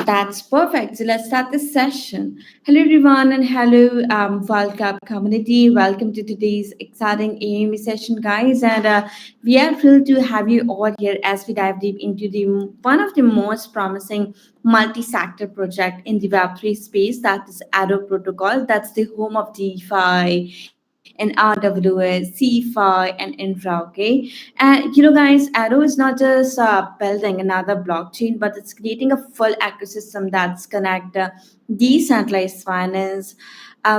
That's perfect. So let's start this session. Hello, everyone, and hello, World Cup community. Welcome to today's exciting AME session, guys. And we are thrilled to have you all here as we dive deep into the one of the most promising multi-sector project in the Web3 space. That is Ado Protocol. That's the home of DeFi and RWS, CeFi, and Infra. Okay, and guys, Arrow is not just building another blockchain, but it's creating a full ecosystem that's connect decentralized finance,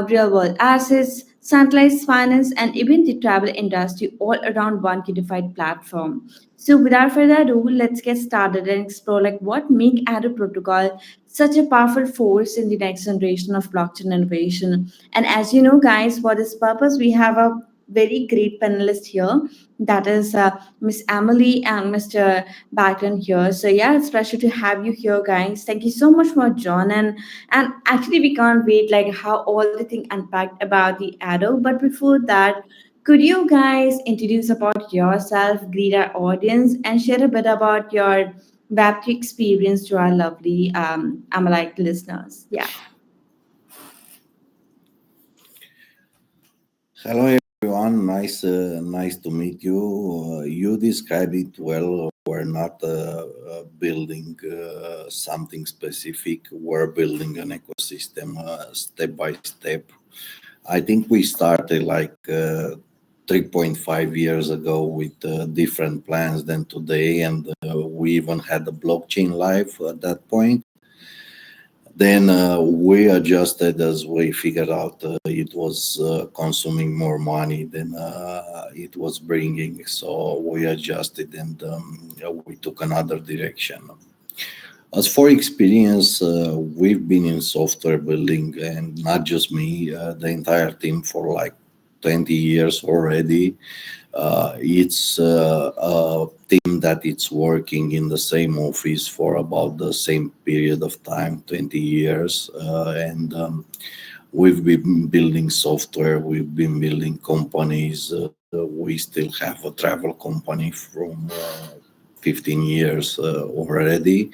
real world assets, centralized finance, and even the travel industry all around one unified platform. So without further ado, let's get started and explore like what make Arrow protocol such a powerful force in the next generation of blockchain innovation. And as you know, guys, for this purpose, we have a very great panelist here, that is Miss Emily and Mr. Backlund here. So yeah, it's pleasure to have you here, guys. Thank you so much for joining. And actually, we can't wait like how all the thing unpacked about the Arrow. But before that, could you guys introduce about yourself, greet our audience, and share a bit about your Web3 experience to our lovely Amalite listeners? Yeah. Hello everyone, nice to meet you. You described it well. We're not building something specific. We're building an ecosystem step by step. I think we started like 3.5 years ago with different plans than today, and we even had the blockchain live at that point. Then we adjusted as we figured out it was consuming more money than it was bringing. So we adjusted and we took another direction. As for experience, we've been in software building, and not just me, the entire team for like 20 years already. It's a team that it's working in the same office for about the same period of time, 20 years. And we've been building software, we've been building companies. We still have a travel company from 15 years already.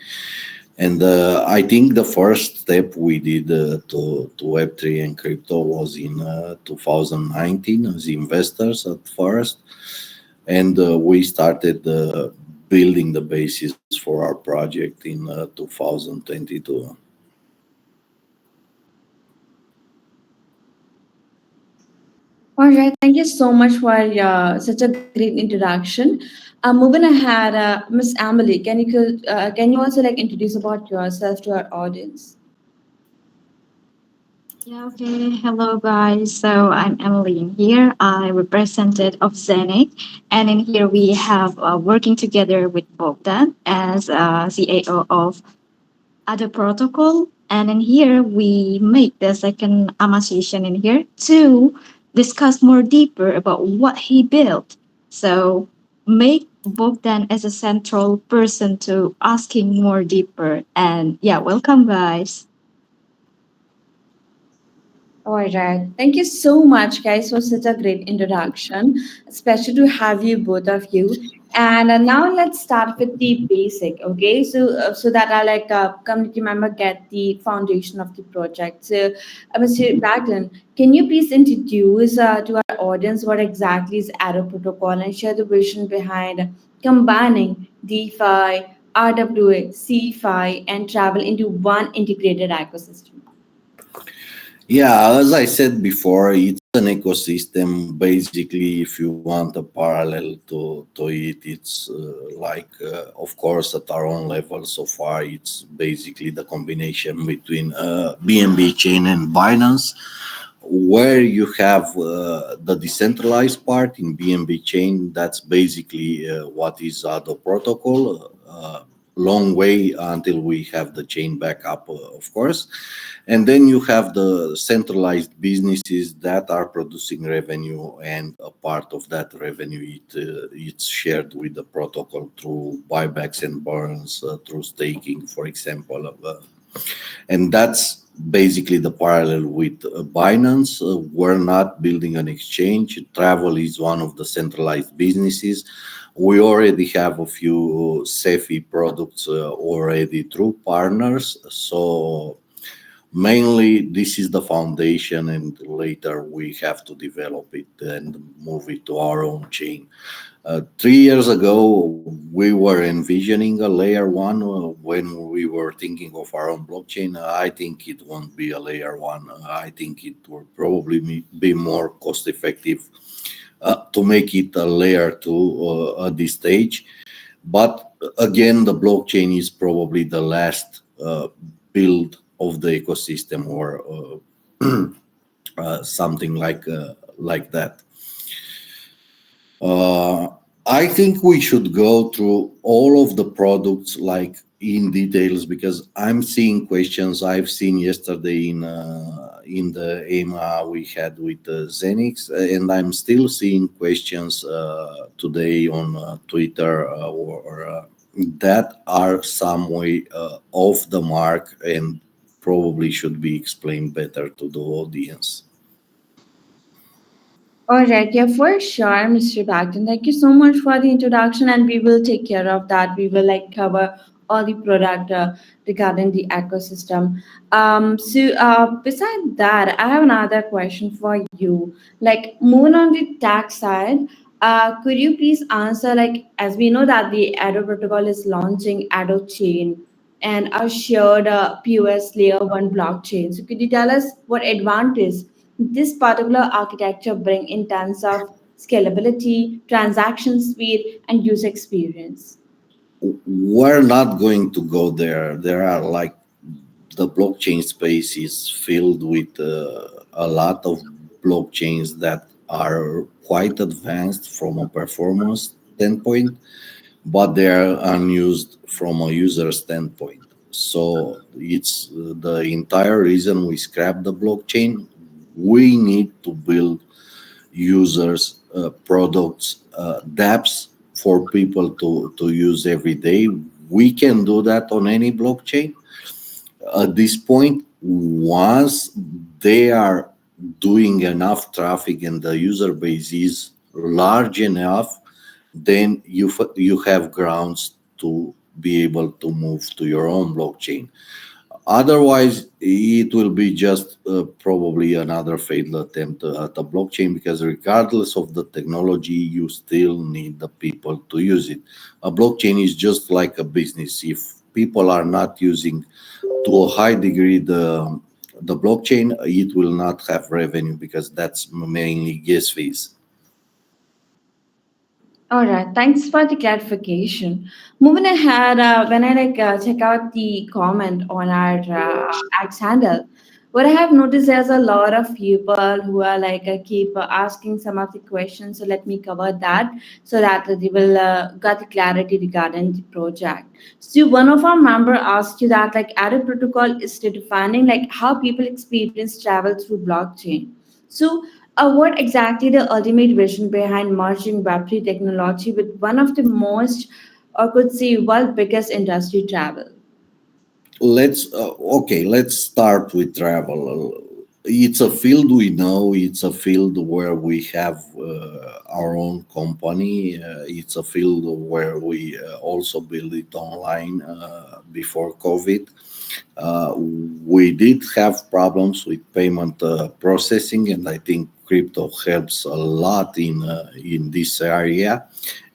And I think the first step we did to Web3 and crypto was in 2019 as investors at first. And we started building the basis for our project in 2022. All right, thank you so much for such a great introduction. Moving ahead, Miss Emily, can you also like introduce about yourself to our audience? Yeah, okay. Hello, guys. So I'm Emily in here. I represented of Zenit, and in here we have working together with Bogdan as CAO of other protocol. And in here we make the second association in here to discuss more deeper about what he built. So make Bogdan as a central person to asking more deeper. And yeah, welcome, guys. All right. Thank you so much, guys, for such a great introduction. Especially to have you, both of you. And now let's start with the basic, okay? So that our like community member get the foundation of the project. So, Mr. Baglan, can you please introduce to our audience what exactly is Arrow Protocol and share the vision behind combining DeFi, RWA, CeFi, and travel into one integrated ecosystem? Yeah, as I said before, it's an ecosystem. Basically, if you want a parallel to it, it's of course, at our own level so far, it's basically the combination between BNB chain and Binance, where you have the decentralized part in BNB chain. That's basically what is the protocol. Long way until we have the chain back up, of course. And then you have the centralized businesses that are producing revenue, and a part of that revenue it's shared with the protocol through buybacks and burns, through staking, for example. And basically the parallel with Binance. We're not building an exchange. Travel is one of the centralized businesses. We already have a few SEFI products already through partners. So mainly this is the foundation, and later we have to develop it and move it to our own chain. 3 years ago, we were envisioning a layer one when we were thinking of our own blockchain. I think it won't be a layer one. I think it will probably be more cost effective to make it a layer two at this stage. But again, the blockchain is probably the last build of the ecosystem, or something like that. Uh, I think we should go through all of the products like in details, because I'm seeing questions I've seen yesterday in the EMA we had with Zenix, and I'm still seeing questions today on Twitter that are some way off the mark and probably should be explained better to the audience. All right, yeah, for sure, Mr. Bagton. Thank you so much for the introduction, and we will take care of that. We will like cover all the product regarding the ecosystem. Beside that, I have another question for you. Like, moving on the tax side, could you please answer, like, as we know that the Ado protocol is launching Ado chain and a shared POS layer one blockchain. So, could you tell us what advantage this particular architecture bring in terms of scalability, transaction speed, and user experience? We're not going to go there. There are like the blockchain space is filled with a lot of blockchains that are quite advanced from a performance standpoint, but they are unused from a user standpoint. So it's the entire reason we scrap the blockchain. We need to build users, products, dApps for people to use every day. We can do that on any blockchain. At this point, once they are doing enough traffic and the user base is large enough, then you have grounds to be able to move to your own blockchain. Otherwise, it will be just probably another failed attempt at a blockchain, because regardless of the technology, you still need the people to use it. A blockchain is just like a business. If people are not using to a high degree the blockchain, it will not have revenue, because that's mainly gas fees. All right, thanks for the clarification. Moving ahead, when I check out the comment on our ads handle, what I have noticed there's a lot of people who are keep asking some of the questions. So let me cover that so that they will get the clarity regarding the project. So one of our member asked you that like Arrow protocol is defining like how people experience travel through blockchain. So what exactly the ultimate vision behind merging Web3 technology with one of the most, or could say, world biggest industry travel? Let's start with travel. It's a field we know. It's a field where we have our own company. It's a field where we also build it online before COVID. We did have problems with payment processing, and I think crypto helps a lot in this area,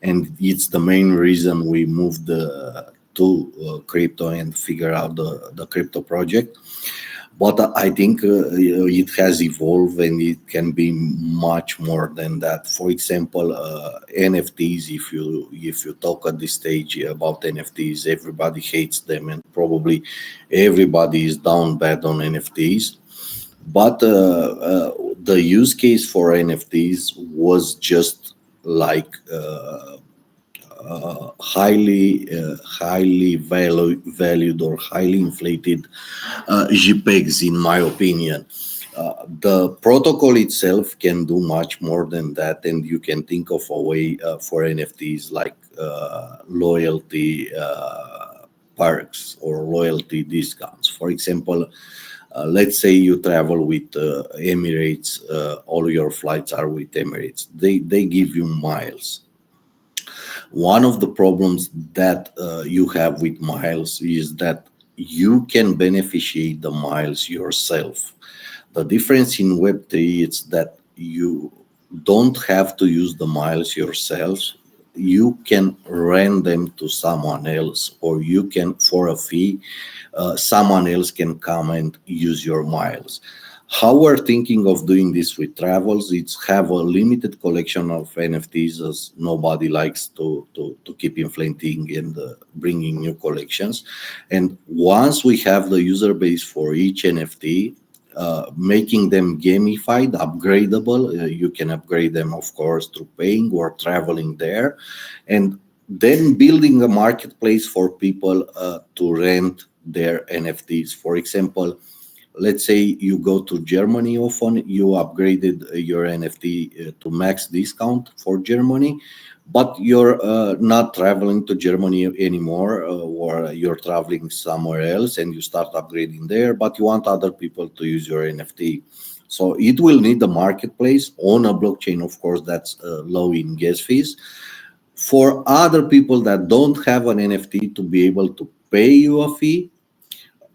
and it's the main reason we moved to crypto and figure out the crypto project. But I think it has evolved, and it can be much more than that. For example, NFTs. If you talk at this stage about NFTs, everybody hates them, and probably everybody is down bad on NFTs. But the use case for NFTs was just like highly valued or highly inflated JPEGs, in my opinion. The protocol itself can do much more than that, and you can think of a way for NFTs like loyalty perks or loyalty discounts. For example, Let's say you travel with Emirates, all your flights are with Emirates. They give you miles. One of the problems that you have with miles is that you can beneficiate the miles yourself. The difference in Web3 is that you don't have to use the miles yourself. You can rent them to someone else, or you can, for a fee, someone else can come and use your miles. How we're thinking of doing this with travels, it's have a limited collection of NFTs, as nobody likes to keep inflating and bringing new collections. And once we have the user base for each NFT, making them gamified, upgradable. You can upgrade them, of course, through paying or traveling there, and then building a marketplace for people to rent their NFTs. For example, let's say you go to Germany often, you upgraded your NFT to max discount for Germany, but you're not traveling to Germany anymore, or you're traveling somewhere else and you start upgrading there, but you want other people to use your NFT. So it will need a marketplace on a blockchain, of course, that's low in gas fees, for other people that don't have an NFT to be able to pay you a fee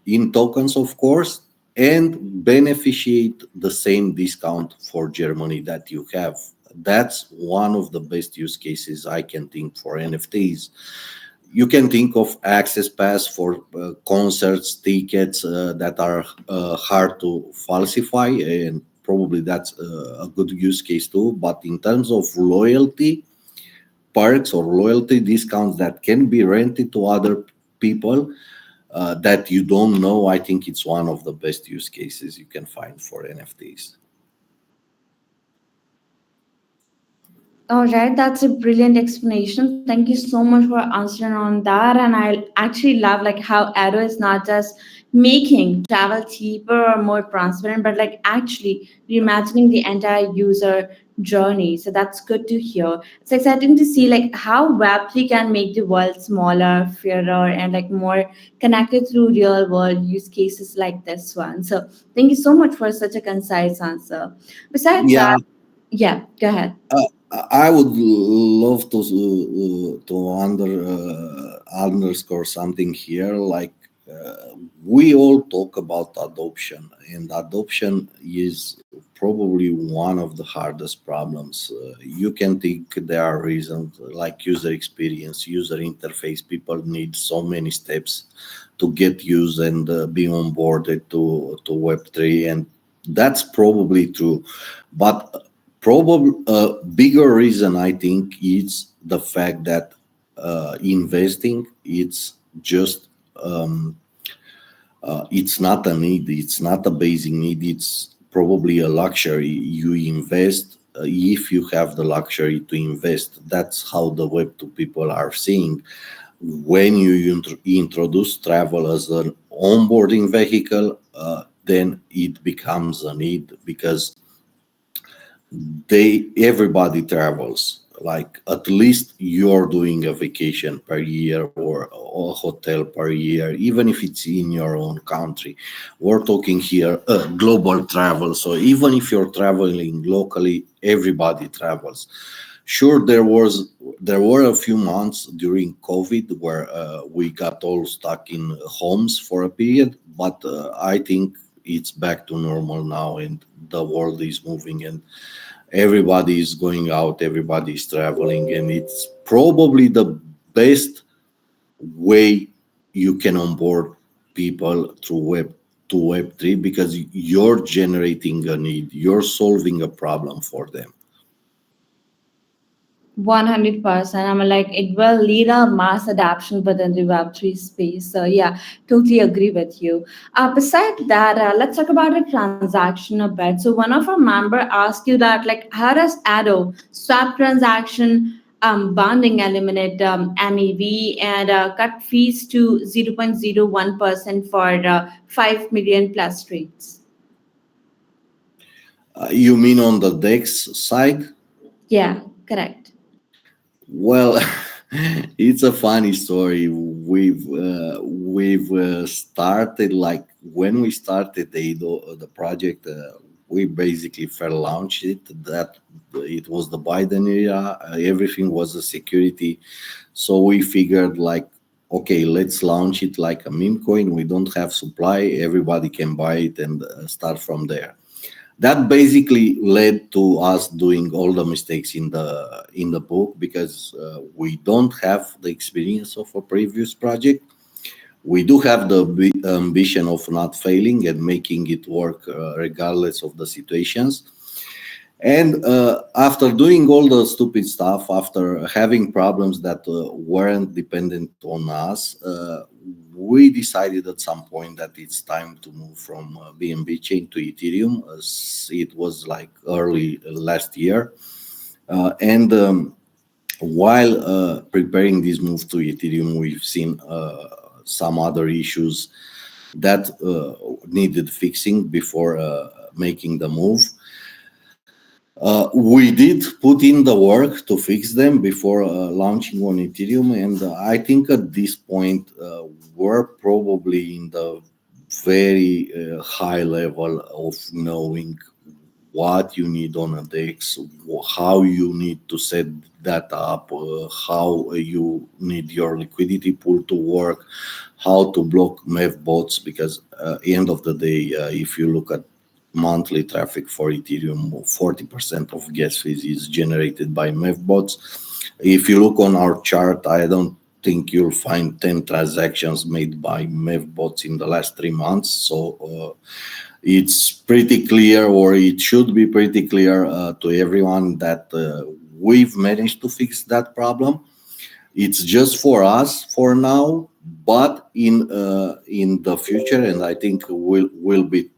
in tokens, of course, and beneficiate the same discount for Germany that you have. That's one of the best use cases I can think for NFTs. You can think of access pass for concerts, tickets that are hard to falsify, and probably that's a good use case too. But in terms of loyalty perks or loyalty discounts that can be rented to other people, that you don't know, I think it's one of the best use cases you can find for NFTs. All right, that's a brilliant explanation. Thank you so much for answering on that. And I actually love like how Arrow is not just making travel cheaper or more transparent, but like actually reimagining the entire user journey. So that's good to hear. It's exciting to see like how Web3 can make the world smaller, fairer, and like more connected through real world use cases like this one. So thank you so much for such a concise answer. Besides Yeah, that, yeah, go ahead. uh, I would love to underscore something here. Like we all talk about adoption, and adoption is probably one of the hardest problems. You can think there are reasons like user experience, user interface. People need so many steps to get used and be onboarded to Web3, and that's probably true. But probably a bigger reason, I think, is the fact that investing, it's just it's not a need, it's not a basic need, it's probably a luxury. You invest if you have the luxury to invest. That's how the Web2 people are seeing. When you introduce travel as an onboarding vehicle, then it becomes a need, because everybody travels. Like at least you're doing a vacation per year, or a hotel per year, even if it's in your own country. We're talking here global travel. So even if you're traveling locally, everybody travels. Sure, there were a few months during COVID where we got all stuck in homes for a period, but I think it's back to normal now, and the world is moving, and everybody is going out, everybody is traveling, and it's probably the best way you can onboard people through Web3, because you're generating a need, you're solving a problem for them. 100%. I'm like, it will lead a mass adoption within the Web3 space. So, yeah, totally agree with you. Besides that, let's talk about the transaction a bit. So, one of our member asked you that, like, how does ADO swap transaction bonding eliminate MEV and cut fees to 0.01% for 5 million plus trades? You mean on the DEX side? Yeah, correct. Well, it's a funny story. We've started like when we started the project, we basically fair launched it. That it was the Biden era. Everything was a security. So we figured like, okay, let's launch it like a meme coin. We don't have supply. Everybody can buy it and start from there. That basically led to us doing all the mistakes in the book, because we don't have the experience of a previous project. We do have the ambition of not failing and making it work regardless of the situations. And after doing all the stupid stuff, after having problems that weren't dependent on us, we decided at some point that it's time to move from BNB chain to Ethereum, as it was like early last year. And while preparing this move to Ethereum, we've seen some other issues that needed fixing before making the move. We did put in the work to fix them before launching on Ethereum, and I think at this point we're probably in the very high level of knowing what you need on a DEX, how you need to set that up, how you need your liquidity pool to work, how to block MEV bots, because at the end of the day, if you look at monthly traffic for Ethereum, 40% of gas fees is generated by MEV bots. If you look on our chart, I don't think you'll find 10 transactions made by MEV bots in the last 3 months. So it's pretty clear, or it should be pretty clear to everyone that we've managed to fix that problem. It's just for us for now, but in the future, and I think we'll be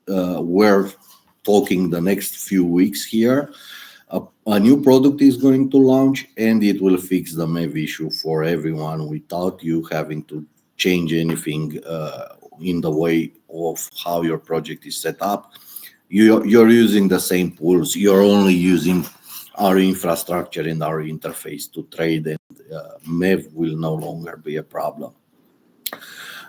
we're talking the next few weeks here. A new product is going to launch, and it will fix the MEV issue for everyone without you having to change anything in the way of how your project is set up. You're using the same pools. You're only using our infrastructure and our interface to trade, and MEV will no longer be a problem.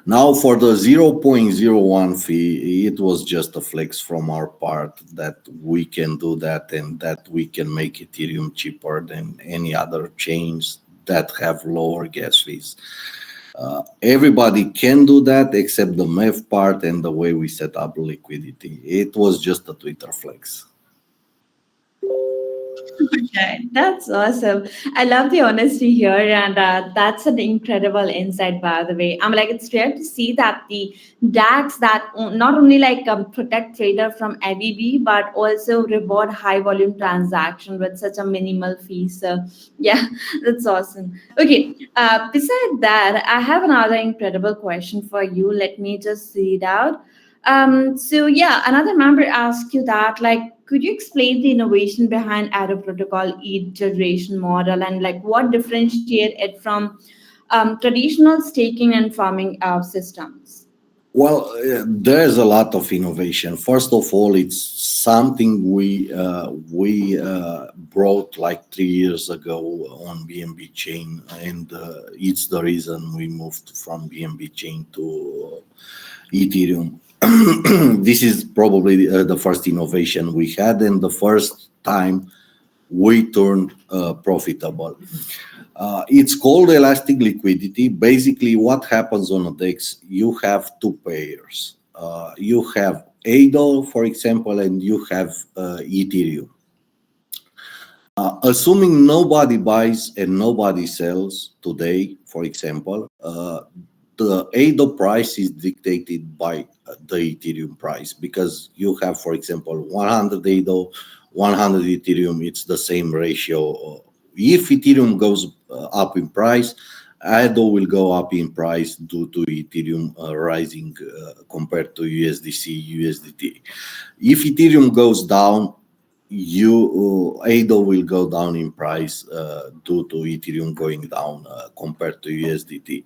Now, for the 0.01 fee, it was just a flex from our part that we can do that and that we can make Ethereum cheaper than any other chains that have lower gas fees. Everybody can do that except the MEV part and the way we set up liquidity. It was just a Twitter flex. Okay, that's awesome. I love the honesty here, and that's an incredible insight, by the way. I'm like, it's rare to see that the DAX that not only like protect trader from ABB, but also reward high volume transaction with such a minimal fee. So yeah, that's awesome. Okay, beside that, I have another incredible question for you. Let me just read out. So yeah, another member asked you that, like, could you explain the innovation behind Arrow Protocol ETH generation model, and like what differentiate it from traditional staking and farming systems? Well, there's a lot of innovation. First of all, it's something we brought like 3 years ago on BNB chain, and it's the reason we moved from BNB chain to Ethereum. This is probably the first innovation we had, and the first time we turned profitable. It's called elastic liquidity. Basically, what happens on a DEX, you have two pairs. You have ADO, for example, and you have Ethereum. Assuming nobody buys and nobody sells today, for example, the ADO price is dictated by the Ethereum price, because you have, for example, 100 ADO, 100 Ethereum. It's the same ratio. If Ethereum goes up in price, ADO will go up in price due to Ethereum rising compared to USDC, USDT. If Ethereum goes down, ADO will go down in price due to Ethereum going down compared to USDT.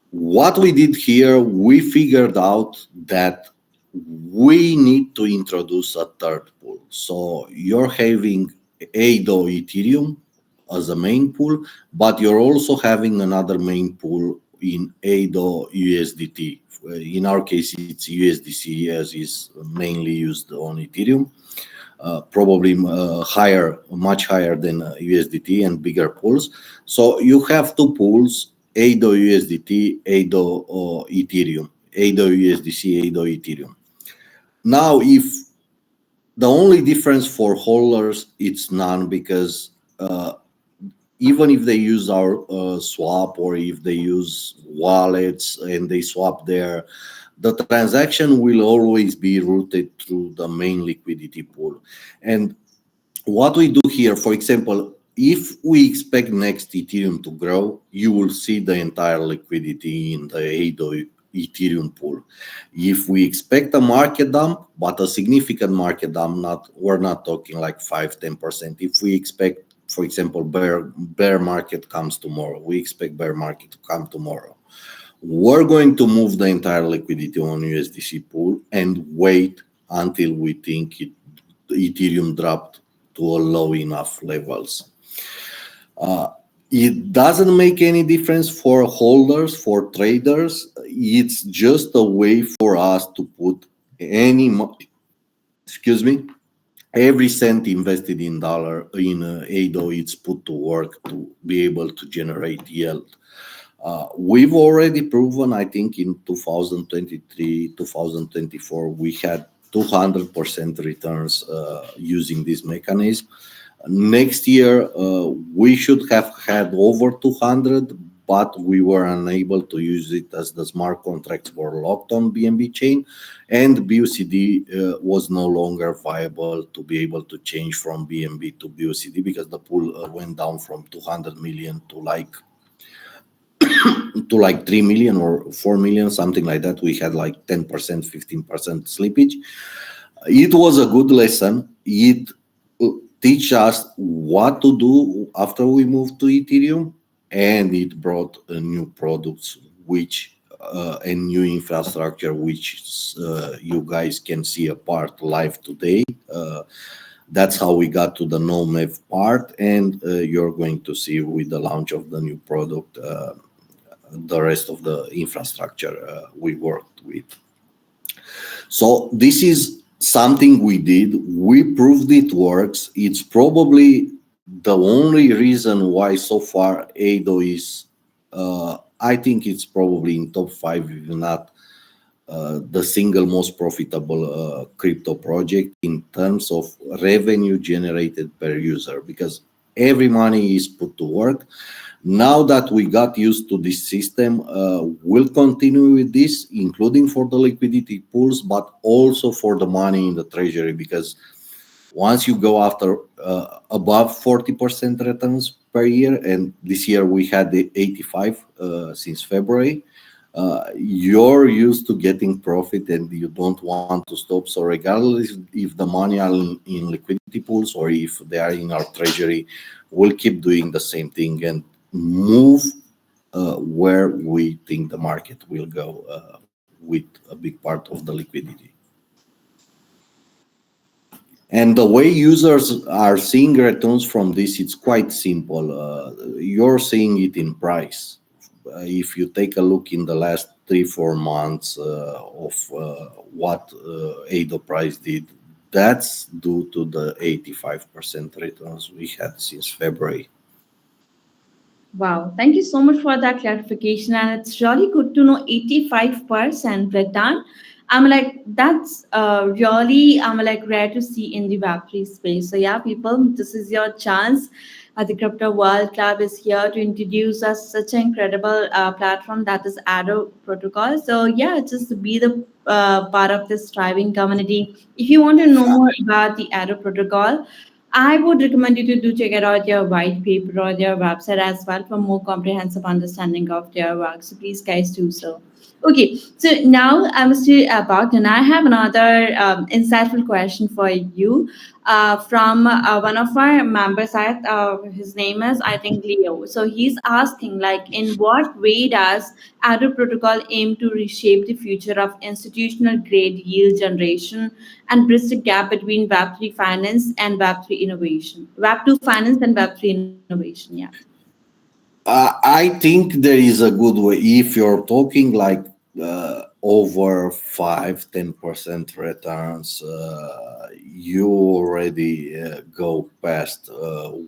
What we did here, we figured out that we need to introduce a third pool. So you're having ADO Ethereum as a main pool, but you're also having another main pool in ADO USDT. In our case, it's USDC as is mainly used on Ethereum. Probably higher, much higher than USDT and bigger pools. So you have two pools, ADO USDT, ADO Ethereum, ADO USDC, ADO Ethereum. Now, if the only difference for holders, it's none, because even if they use our swap, or if they use wallets and they swap there, the transaction will always be routed through the main liquidity pool. And what we do here, for example, if we expect next Ethereum to grow, you will see the entire liquidity in the ADO Ethereum pool. If we expect a market dump, but a significant market dump, we're not talking like 5-10%. If we expect, for example, bear market comes tomorrow, we expect bear market to come tomorrow, we're going to move the entire liquidity on USDC pool and wait until we think Ethereum dropped to a low enough levels. It doesn't make any difference for holders, for traders. It's just a way for us to put every cent invested in ADO, it's put to work to be able to generate yield. We've already proven, I think in 2023, 2024, we had 200% returns using this mechanism. Next year, we should have had over 200, but we were unable to use it as the smart contracts were locked on BNB chain, and BUCD was no longer viable to be able to change from BNB to BUCD, because the pool went down from 200 million to like 3 million or 4 million, something like that. We had like 10%, 15% slippage. It was a good lesson. It teach us what to do after we moved to Ethereum, and it brought new products and new infrastructure, which you guys can see a part live today. That's how we got to the no-MEV part, and you're going to see with the launch of the new product the rest of the infrastructure we worked with. So this is something we did. We proved it works. It's probably the only reason why so far ADO is, I think it's probably in top 5, if not the single most profitable crypto project in terms of revenue generated per user, because every money is put to work. Now that we got used to this system, we'll continue with this, including for the liquidity pools, but also for the money in the treasury, because once you go after above 40% returns per year, and this year we had the 85 since February, you're used to getting profit and you don't want to stop. So regardless if the money are in liquidity pools or if they are in our treasury, we'll keep doing the same thing and move where we think the market will go with a big part of the liquidity. And the way users are seeing returns from this, it's quite simple. You're seeing it in price. If you take a look in the last 3-4 months of what ADO price did, that's due to the 85% returns we had since February. Wow, thank you so much for that clarification. And it's really good to know 85% return. I'm like, that's really, I'm like, rare to see in the Web3 space. So, yeah, people, this is your chance. The Crypto World Club is here to introduce us such an incredible platform that is ADO protocol. So, yeah, just be the part of this thriving community. If you want to know more about the ADO protocol, I would recommend you to do check it out your white paper or their website as well for more comprehensive understanding of their work. So please, guys, do so. Okay, so now I'm still about, and I have another insightful question for you from one of our members. His name is, I think, Leo. So he's asking, like, in what way does ADO protocol aim to reshape the future of institutional grade yield generation and bridge the gap between Web3 finance and Web3 innovation? Web2 finance and Web3 innovation, yeah. I think there is a good way. If you're talking like over 5-10% returns, you already go past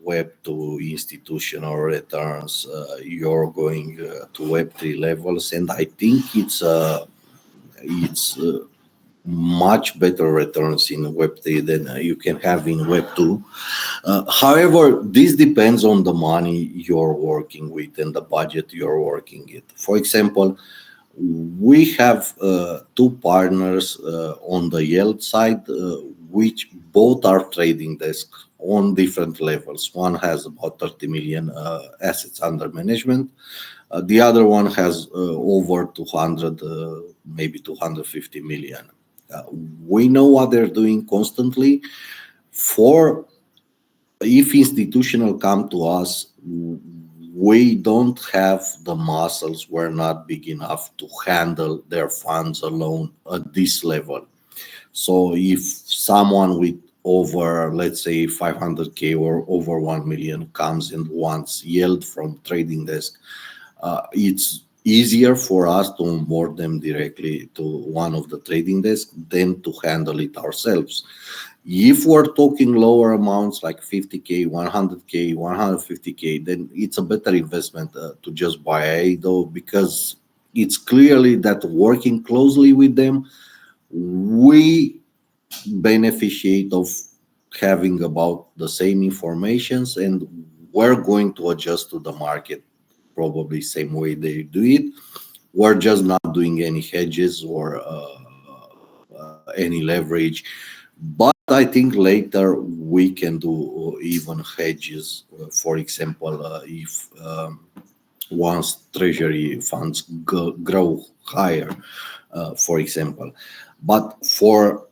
Web 2 institutional returns. You're going to Web 3 levels, and I think it's much better returns in Web 3 than you can have in Web 2. However, this depends on the money you're working with and the budget you're working with. For example, we have two partners on the yield side, which both are trading desks on different levels. One has about 30 million assets under management. The other one has over 200, maybe 250 million. Uh, we know what they're doing constantly. For if institutional come to us, we don't have the muscles. We're not big enough to handle their funds alone at this level. So if someone with over, let's say, 500K or over 1 million comes and wants yield from trading desk, it's easier for us to onboard them directly to one of the trading desks than to handle it ourselves. If we're talking lower amounts like 50K, 100K, 150K, then it's a better investment to just buy ADO, because it's clearly that working closely with them, we beneficiate of having about the same informations, and we're going to adjust to the market probably same way they do it. We're just not doing any hedges or any leverage. But I think later we can do even hedges. For example, if once treasury funds grow higher, for example. But for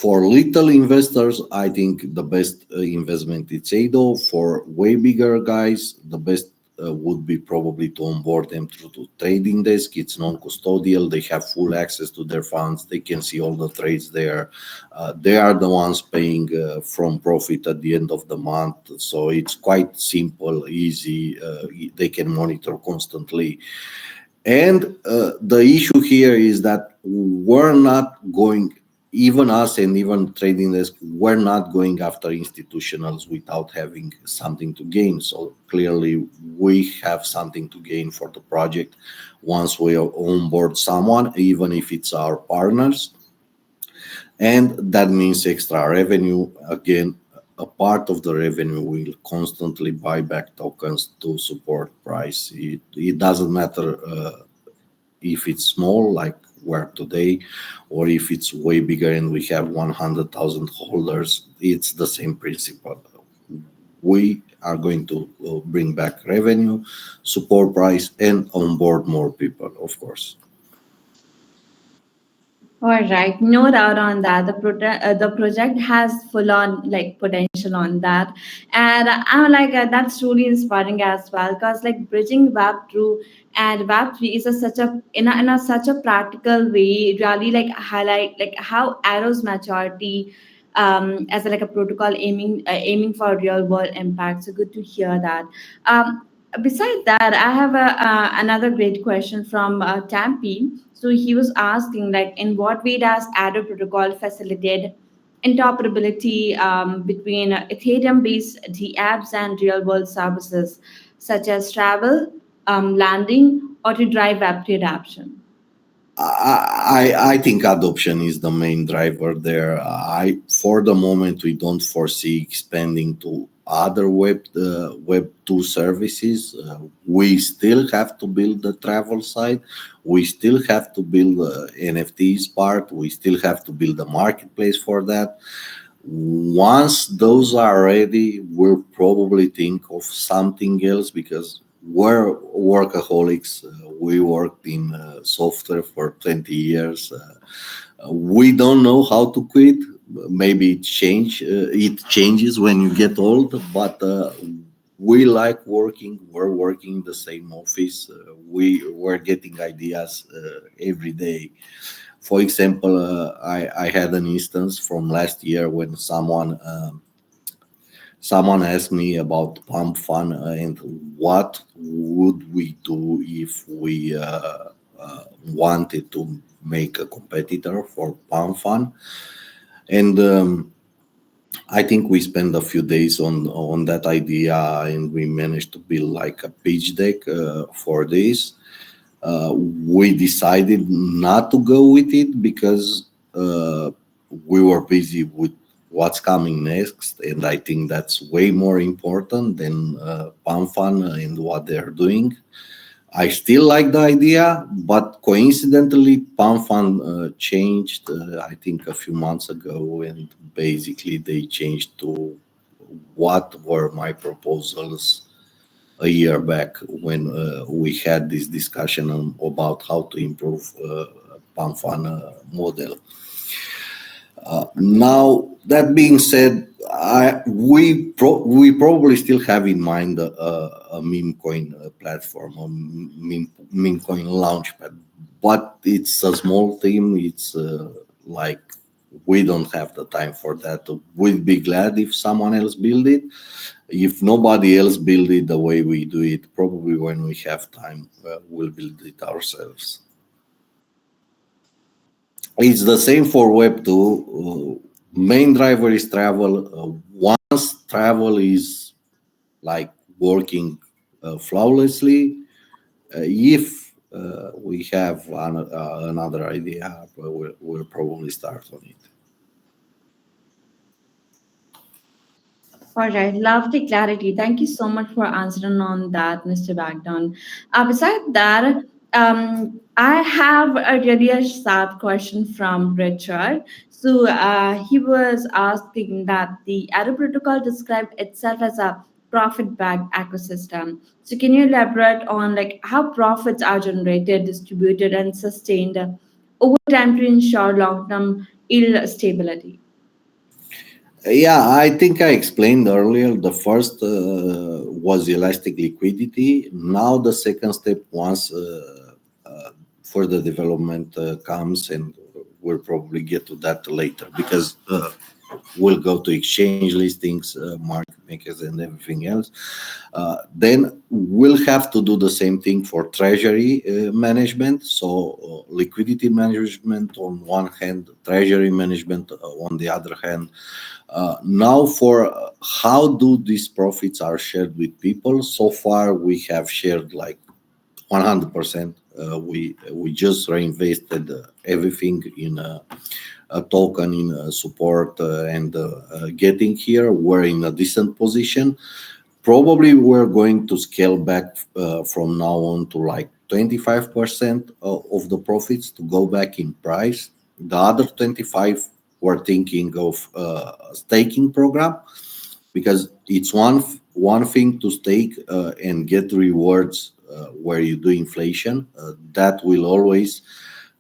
little investors, I think the best investment is ADO. For way bigger guys, the best would be probably to onboard them through the trading desk. It's non-custodial. They have full access to their funds. They can see all the trades there. They are the ones paying from profit at the end of the month. So it's quite simple, easy. They can monitor constantly. And the issue here is that we're not going, even us and even trading desk, we're not going after institutionals without having something to gain. So clearly, we have something to gain for the project once we onboard someone, even if it's our partners. And that means extra revenue. Again, a part of the revenue will constantly buy back tokens to support price. It doesn't matter if it's small, like we're today, or if it's way bigger and we have 100,000 holders. It's the same principle. We are going to bring back revenue, support price, and onboard more people, of course. All right, no doubt on that. The project has full on like potential on that, and I'm like that's truly inspiring as well. Because like bridging Web 2 and Web 3 is such a in a such a practical way. Really like highlight like how Arrow's maturity as like a protocol aiming for real world impact. So good to hear that. Besides that, I have another great question from Tampi. So he was asking, like, in what way does Adder protocol facilitate interoperability between Ethereum-based apps and real-world services, such as travel, landing, or to drive Web3 adoption? I think adoption is the main driver there. For the moment, we don't foresee expanding to other Web 2 services. We still have to build the travel side. We still have to build the NFTs part. We still have to build a marketplace for that. Once those are ready, we'll probably think of something else, because we're workaholics. We worked in software for 20 years. We don't know how to quit. Maybe it changes when you get old, but we like working. We're working in the same office. We're getting ideas every day. For example, I had an instance from last year when someone asked me about Pump Fun and what would we do if we wanted to make a competitor for Pump Fun. And I think we spent a few days on that idea, and we managed to build like a pitch deck for this. We decided not to go with it because we were busy with what's coming next, and I think that's way more important than Panfan and what they're doing. I still like the idea, but coincidentally, Panfan changed, I think, a few months ago, and basically they changed to what were my proposals a year back when we had this discussion about how to improve Panfan model. Now, that being said, we probably still have in mind a meme coin platform, a meme coin launchpad, but it's a small team. It's like we don't have the time for that. We'd be glad if someone else build it. If nobody else build it the way we do it, probably when we have time, we'll build it ourselves. It's the same for Web 2. Main driver is travel. Once travel is like working flawlessly, if we have another idea, we'll probably start on it. All right, love the clarity. Thank you so much for answering on that, Mr. Bagdown. Besides that, I have a really a sharp question from Richard. So he was asking that the Arrow protocol described itself as a profit-backed ecosystem. So can you elaborate on like how profits are generated, distributed, and sustained over time to ensure long-term yield stability? Yeah, I think I explained earlier. The first was elastic liquidity. Now the second step, once further development comes, and we'll probably get to that later because we'll go to exchange listings, market makers, and everything else. Then we'll have to do the same thing for treasury management. So liquidity management on one hand, treasury management on the other hand. Now, for how do these profits are shared with people? So far, we have shared like 100%. We just reinvested everything in a token in support and getting here. We're in a decent position. Probably we're going to scale back from now on to like 25% of the profits to go back in price. The other 25 we're thinking of staking program because it's one thing to stake and get rewards where you do inflation. That will always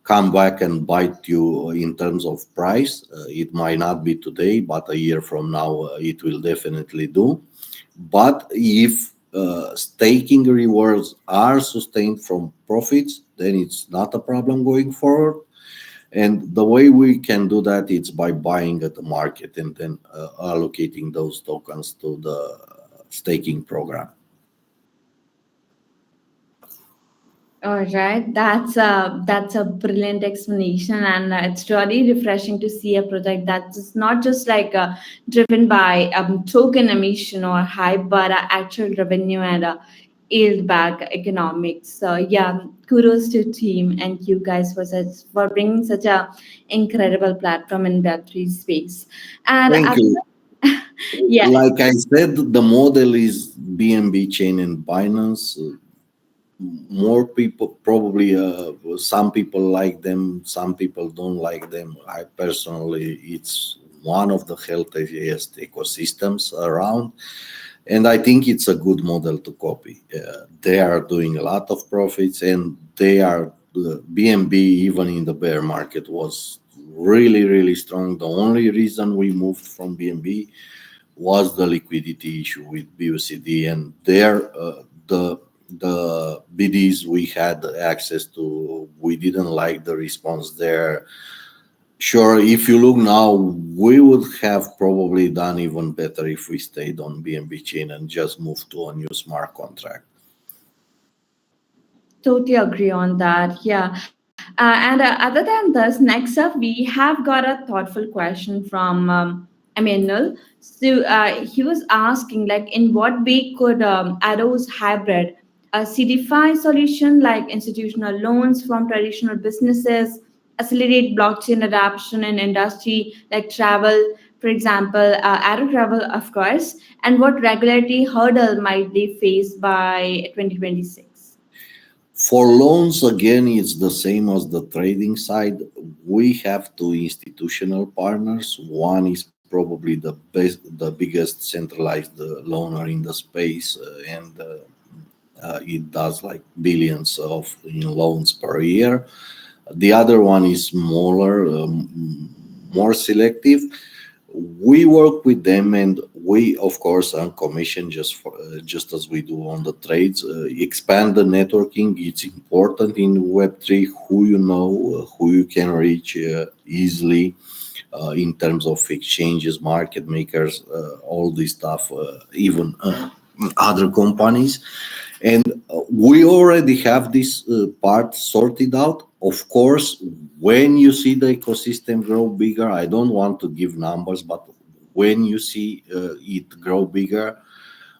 come back and bite you in terms of price. It might not be today, but a year from now, it will definitely do. But if staking rewards are sustained from profits, then it's not a problem going forward. And the way we can do that is by buying at the market and then allocating those tokens to the staking program. All right, that's a brilliant explanation, and it's really refreshing to see a project that's not just like driven by token emission or hype, but actual revenue and yield back economics. So yeah, kudos to team and you guys for bringing such a incredible platform in Web3 space. And Thank you. yeah, Like I said, the model is BNB chain and Binance. More people probably some people like them, some people don't like them. I personally, it's one of the healthiest ecosystems around, and I think it's a good model to copy. They are doing a lot of profits, and they are BNB even in the bear market was really strong. The only reason we moved from BNB was the liquidity issue with BUCD, and there the BDs we had access to, we didn't like the response there. Sure, if you look now, we would have probably done even better if we stayed on BNB chain and just moved to a new smart contract. Totally agree on that. Yeah. And other than this, next up, we have got a thoughtful question from Emmanuel. So he was asking, like, in what way could Arrow's hybrid CDFI solution, like institutional loans from traditional businesses, accelerate blockchain adoption in industry like travel, for example, Arrow Travel, of course, and what regulatory hurdle might they face by 2026? For loans, again, it's the same as the trading side. We have two institutional partners. One is probably the biggest centralized loaner in the space, and it does like billions of loans per year. The other one is smaller, more selective. We work with them, and we, of course, earn commission just as we do on the trades. Expand the networking. It's important in Web3 who you know, who you can reach easily in terms of exchanges, market makers, all this stuff, even other companies. And we already have this part sorted out. Of course, when you see the ecosystem grow bigger, I don't want to give numbers, but when you see it grow bigger,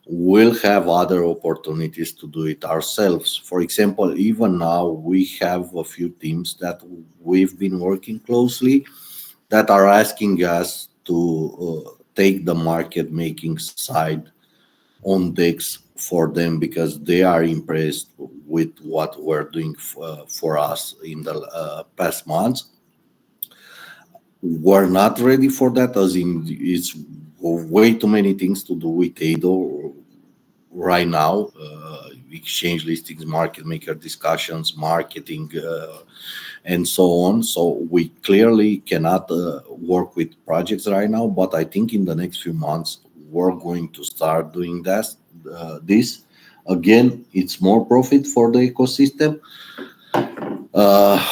we'll have other opportunities to do it ourselves. For example, even now we have a few teams that we've been working closely that are asking us to take the market making side on decks for them because they are impressed with what we're doing for us in the past months. We're not ready for that, as in it's way too many things to do with ADO right now. Exchange listings, market maker discussions, marketing, and so on. So we clearly cannot work with projects right now, but I think in the next few months we're going to start doing that. This again, it's more profit for the ecosystem.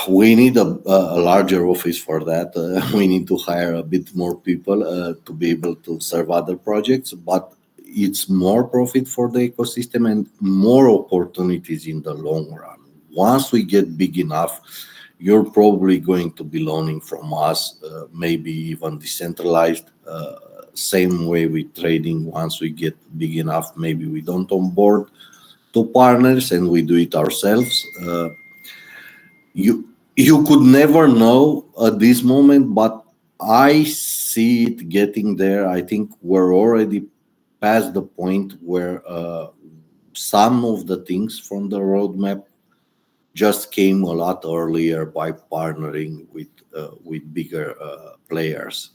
We need a larger office for that. We need to hire a bit more people to be able to serve other projects, but it's more profit for the ecosystem and more opportunities in the long run. Once we get big enough, you're probably going to be loaning from us, maybe even decentralized. Same way with trading. Once we get big enough, maybe we don't onboard two partners and we do it ourselves. You could never know at this moment, but I see it getting there. I think we're already past the point where some of the things from the roadmap just came a lot earlier by partnering with bigger players.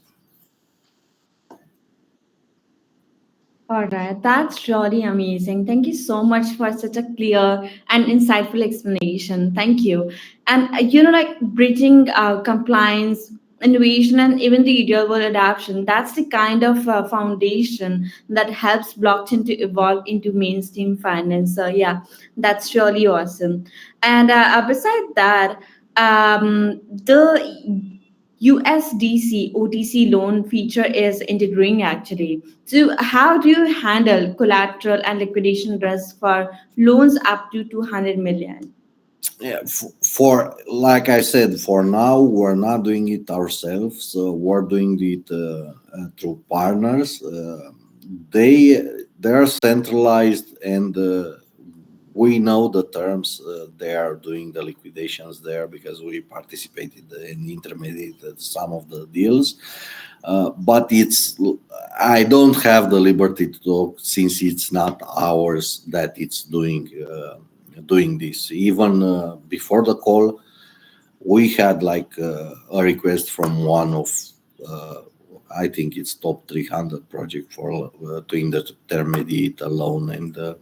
All right, that's really amazing. Thank you so much for such a clear and insightful explanation. Thank you. And like bridging compliance, innovation, and even the real world adoption, that's the kind of foundation that helps blockchain to evolve into mainstream finance. So, yeah, that's really awesome. And beside that, the USDC OTC loan feature is integrating actually. So, how do you handle collateral and liquidation risk for loans up to 200 million? Yeah, for like I said, for now we're not doing it ourselves. We're doing it through partners. They're centralized, and we know the terms. They are doing the liquidations there because we participated and intermediated some of the deals. But I don't have the liberty to talk since it's not ours that it's doing this. Even before the call, we had like a request from one of uh, I think it's top 300 project for to intermediate a loan, and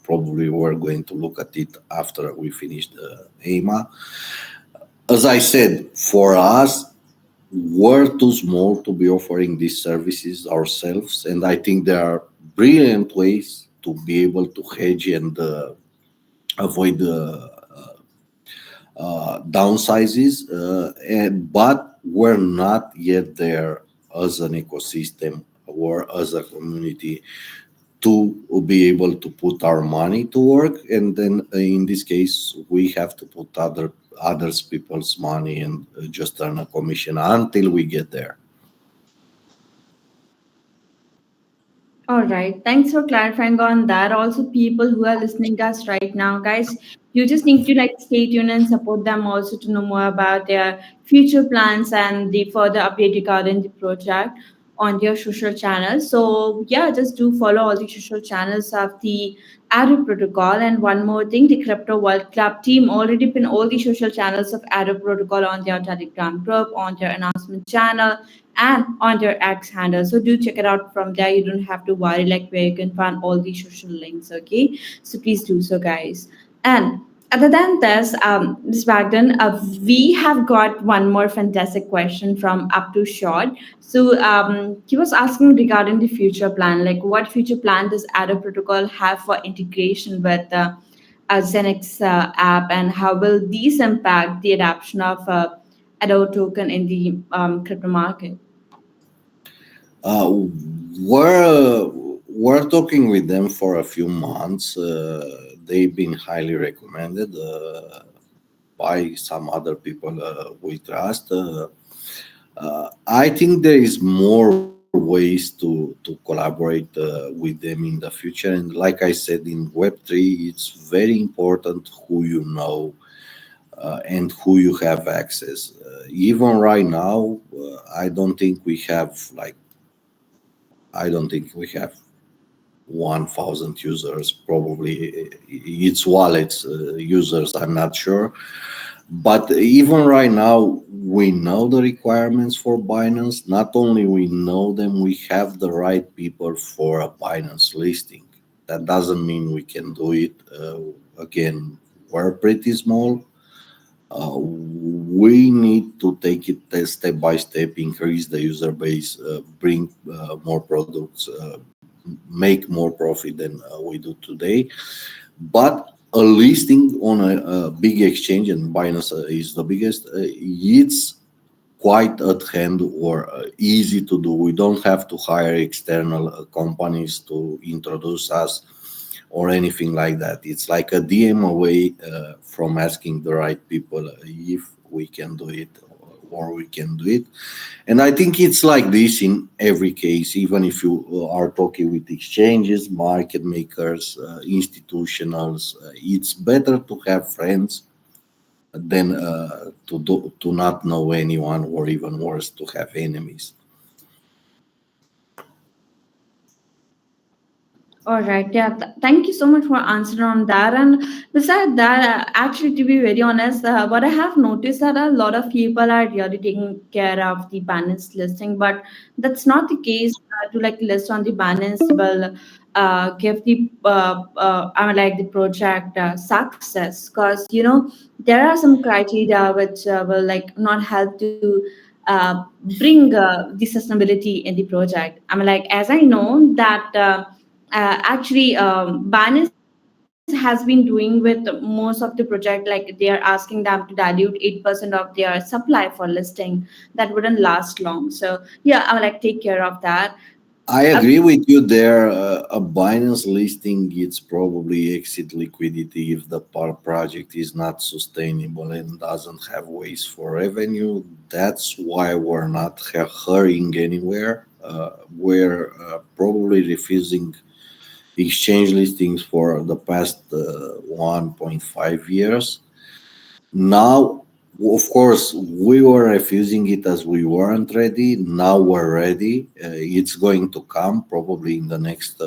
probably we're going to look at it after we finish the AMA. As I said, for us, we're too small to be offering these services ourselves, and I think there are brilliant ways to be able to hedge and avoid downsizes, but we're not yet there as an ecosystem or as a community to be able to put our money to work. And then in this case, we have to put others people's money and just earn a commission until we get there. All right. Thanks for clarifying on that. Also, people who are listening to us right now, guys, you just need to like stay tuned and support them also to know more about their future plans and the further update regarding the project on their social channels. So yeah, just do follow all the social channels of the Arrow Protocol. And one more thing, the Crypto World Club team already pin all the social channels of Arrow Protocol on their Telegram group, on their announcement channel, and on their X handle. So do check it out from there. You don't have to worry like where you can find all the social links. Okay, so please do so, guys. And other than this, Ms. Wagner, we have got one more fantastic question from Up to Short. So he was asking regarding the future plan, like what future plan does Addo Protocol have for integration with a Zenix app, and how will these impact the adoption of Addo token in the crypto market? Uh, we're we're talking with them for a few months. They've been highly recommended by some other people we trust. I think there is more ways to collaborate with them in the future. And like I said, in Web3, it's very important who you know and who you have access. Even right now, I don't think we have 1,000 users. Probably it's wallets users. I'm not sure. But even right now, we know the requirements for Binance. Not only we know them, we have the right people for a Binance listing. That doesn't mean we can do it. Again, we're pretty small. We need to take it step by step, increase the user base, bring more products, make more profit than we do today. But a listing on a big exchange, and Binance is the biggest, it's quite at hand or easy to do. We don't have to hire external companies to introduce us or anything like that. It's like a DM away from asking the right people if we can do it or we can do it. And I think it's like this in every case, even if you are talking with exchanges, market makers, institutionals. It's better to have friends than to not know anyone, or even worse, to have enemies. All right. Yeah. Thank you so much for answering on that. And besides that, actually, to be very honest, what I have noticed that a lot of people are really taking care of the Binance listing, but that's not the case. To like list on the Binance will give the I mean like the project success, because there are some criteria which will like not help to bring the sustainability in the project. I mean like as I know that. Actually, Binance has been doing with most of the project, like they are asking them to dilute 8% of their supply for listing. That wouldn't last long. So yeah, I will like take care of that. I agree with you there. A Binance listing, it's probably exit liquidity if the project is not sustainable and doesn't have ways for revenue. That's why we're not hurrying anywhere. We're probably refusing exchange listings for the past 1.5 years. Now, of course, we were refusing it as we weren't ready. Now we're ready. It's going to come probably in the next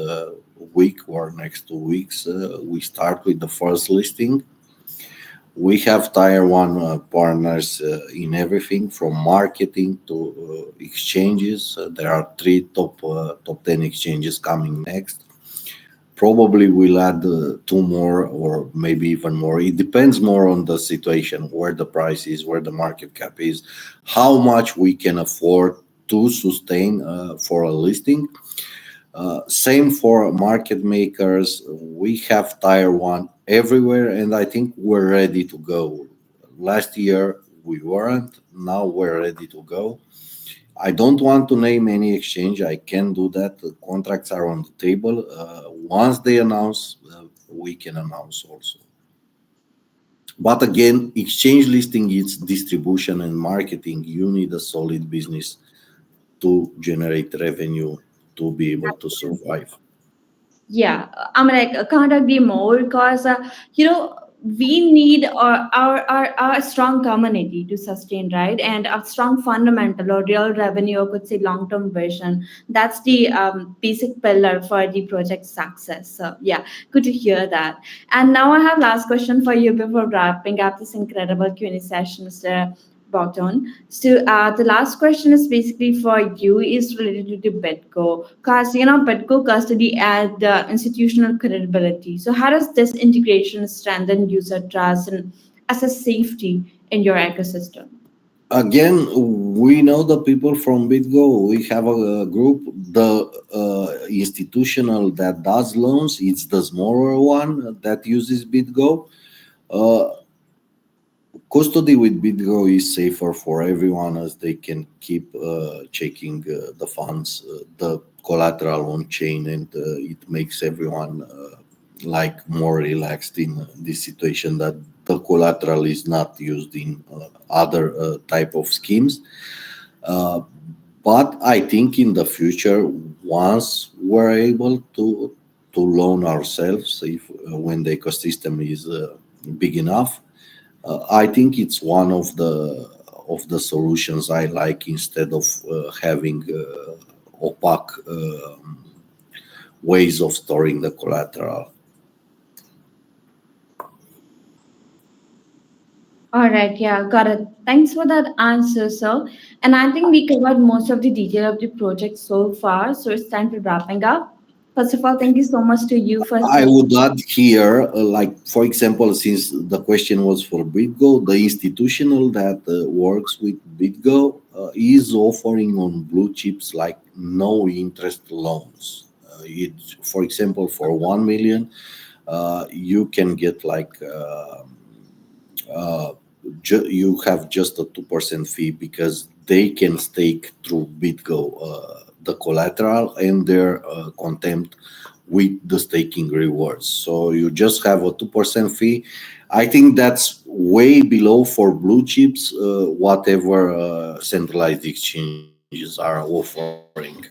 week or next 2 weeks. We start with the first listing. We have tier one partners in everything from marketing to exchanges. There are three top 10 exchanges coming next. Probably we'll add two more or maybe even more. It depends more on the situation, where the price is, where the market cap is, how much we can afford to sustain for a listing. Same for market makers. We have tier one everywhere, and I think we're ready to go. Last year we weren't. Now we're ready to go. I don't want to name any exchange. I can do that. The contracts are on the table. Once they announce, we can announce also. But again, exchange listing is distribution and marketing. You need a solid business to generate revenue to be able to survive. Yeah, I'm like, I can't agree more because we need our strong community to sustain, right? And a strong fundamental or real revenue, or could say long term vision. That's the basic pillar for the project success. So yeah, good to hear that. And now I have last question for you before wrapping up this incredible Q&A session, Mr. Bogdan. So the last question is basically for you is related to Bitgo, because Bitgo custody and institutional credibility. So how does this integration strengthen user trust and assess safety in your ecosystem? Again, we know the people from BitGo. We have a group. The institutional that does loans, it's the smaller one that uses BitGo. Uh, Custody with BitGo is safer for everyone as they can keep checking the funds, the collateral on chain, and it makes everyone like more relaxed in this situation that the collateral is not used in other type of schemes. Uh, but I think in the future, once we're able to loan ourselves, if when the ecosystem is big enough, I think it's one of the solutions I like instead of having opaque ways of storing the collateral. All right, yeah, got it. Thanks for that answer, sir. And I think we covered most of the detail of the project so far, so it's time for wrapping up. First of all, thank you so much to you for I sharing. would add here, like for example, since the question was for BitGo, the institutional that works with BitGo is offering on blue chips like no interest loans. For example, for 1 million, you can get like uh, you have just a 2% fee because they can stake through BitGo the collateral and their contempt with the staking rewards. So you just have a 2% fee. I think that's way below for blue chips, whatever centralized exchanges are offering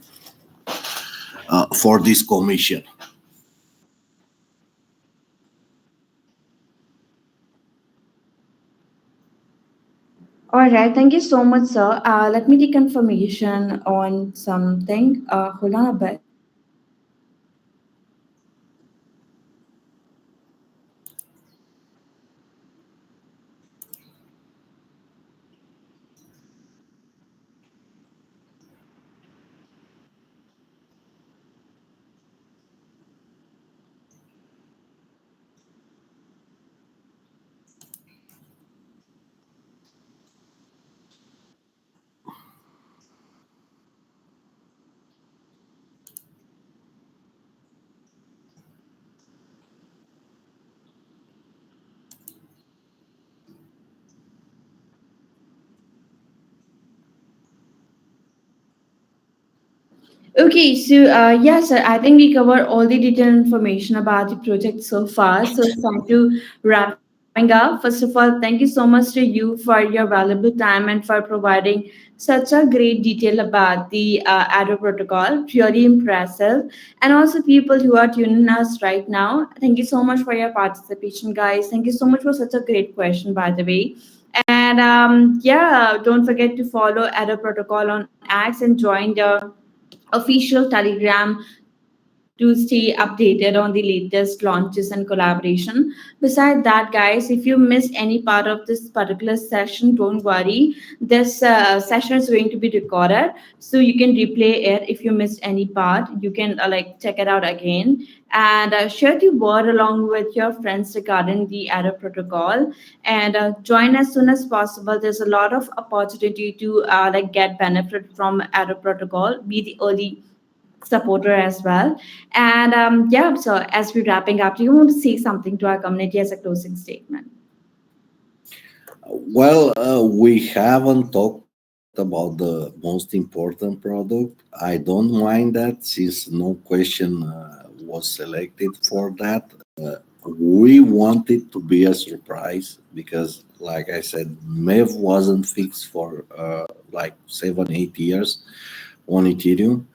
for this commission. All right, thank you so much, sir. Let me take confirmation on something. Hold on a bit. Okay, so yes, sir, I think we covered all the detailed information about the project so far. So it's time to wrapping up. First of all, thank you so much to you for your valuable time and for providing such a great detail about the Arrow protocol. Really impressive. And also, people who are tuning us right now, thank you so much for your participation, guys. Thank you so much for such a great question, by the way. And yeah, don't forget to follow Arrow protocol on X and join the official Telegram to stay updated on the latest launches and collaboration. Besides that, guys, if you missed any part of this particular session, don't worry. This session is going to be recorded, so you can replay it if you missed any part. You can like check it out again and share the word along with your friends regarding the Arrow protocol and join as soon as possible. There's a lot of opportunity to like get benefit from Arrow protocol. Be the early supporter as well. And yeah, so as we're wrapping up, do you want to say something to our community as a closing statement? We haven't talked about the most important product. I don't mind that since no question was selected for that. We want it to be a surprise because, like I said, MEV wasn't fixed for like 7, 8 years on Ethereum.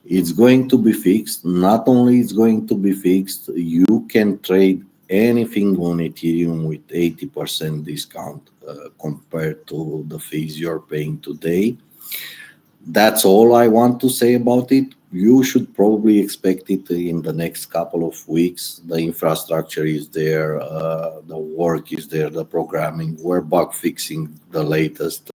It's going to be fixed. Not only it's going to be fixed, you can trade anything on Ethereum with 80% discount compared to the fees you're paying today. That's all I want to say about it. You should probably expect it in the next couple of weeks. The infrastructure is there, the work is there, the programming. We're bug fixing the latest,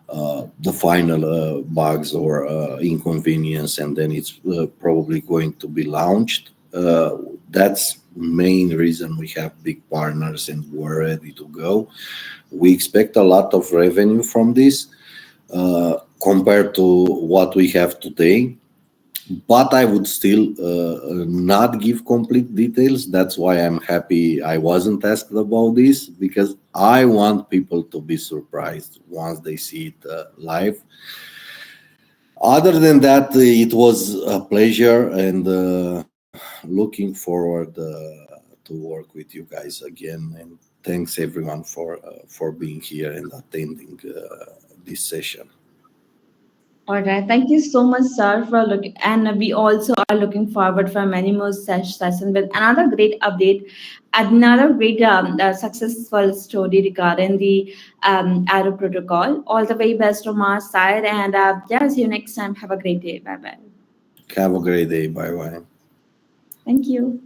the final bugs or inconvenience, and then it's probably going to be launched. That's main reason we have big partners and we're ready to go. We expect a lot of revenue from this compared to what we have today. But I would still not give complete details. That's why I'm happy I wasn't asked about this because I want people to be surprised once they see it live. Other than that, it was a pleasure and looking forward to work with you guys again. And thanks everyone for being here and attending this session. All right. Thank you so much, sir, for looking. And we also are looking forward for many more sessions with another great update, another great successful story regarding the Arrow protocol. All the very best from our side. And yeah, see you next time. Have a great day. Bye bye. Have a great day. Bye bye. Thank you.